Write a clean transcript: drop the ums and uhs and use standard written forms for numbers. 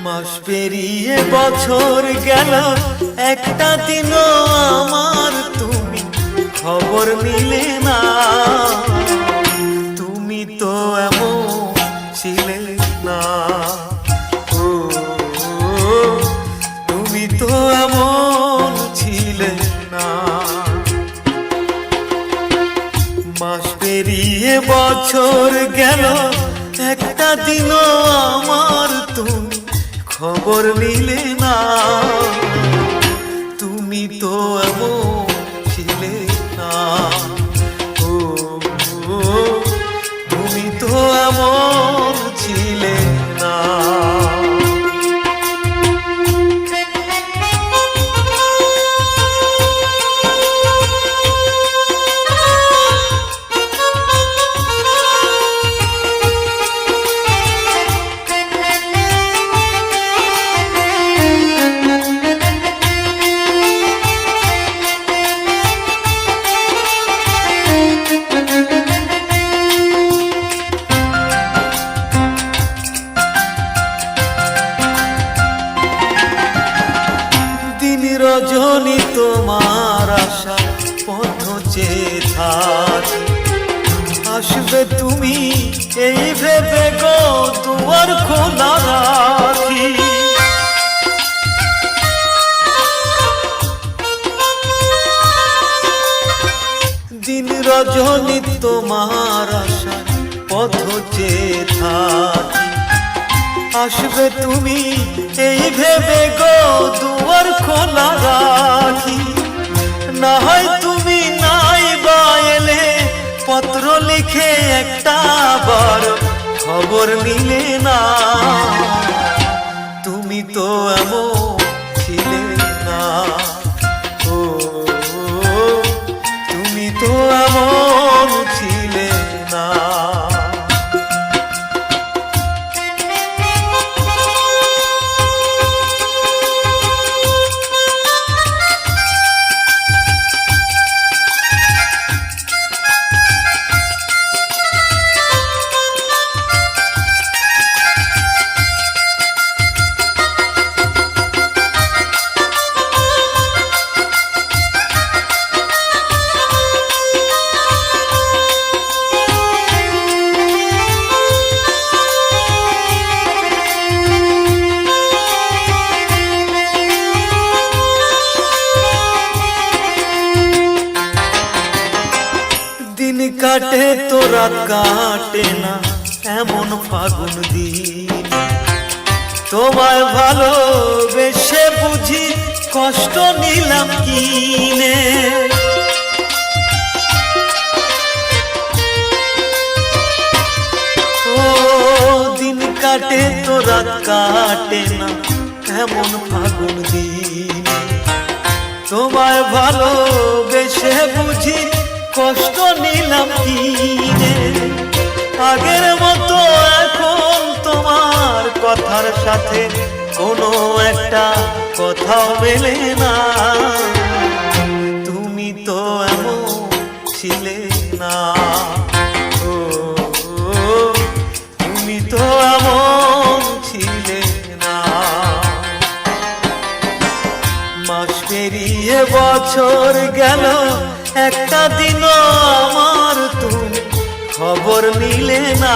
মাস পেরিয়ে বছর গেল, একটা দিনও আমার তুমি খবর নিলে না। তুমি তো এমন ছিলে না, ও তুমি তো এমন ছিলে না। মাস পেরিয়ে বছর গেল, একটা দিনও আমার তুমি খবর নিলে না। তুমি তো এমন ছিলে না, ও তুমি তো এমন ছিলে না। রজনী তোমার আশা পথ চেয়ে থাকি, আসবে তুমি এই ভেবে গো দুয়ার খোলা রাখি। দিন রজনী তোমার আশা পথ চেয়ে থাকি, আসবে তুমি এই ভেবে গো দুয়ার খোলা রাখি। না হয় তুমি নাই বা এলে, পত্র লিখে একটা বার খবর নিলে না। তুমি তো এমন ছিলে না, ও তুমি তো এমন ছিলে না। দিন কাটে তো রাত কাটে না, এমন ফাগুন দিন। তোমায় ভালোবেসে বুঝি কষ্ট নিলাম কিনে। ও দিন কাটে তো রাত কাটে না, এমন ফাগুন দিন। তোমায় ভালোবেসে বুঝি কষ্ট নিলাম কিনে। আগের মতো এখন তোমার কথার সাথে কোনো একটা কথাও মেলে না। তুমি তো এমন ছিলে না, ও তুমি তো এমন ছিলে না। মাস পেরিয়ে বছর গেল, একটা দিনও আমার তুমি খবর নিলে না।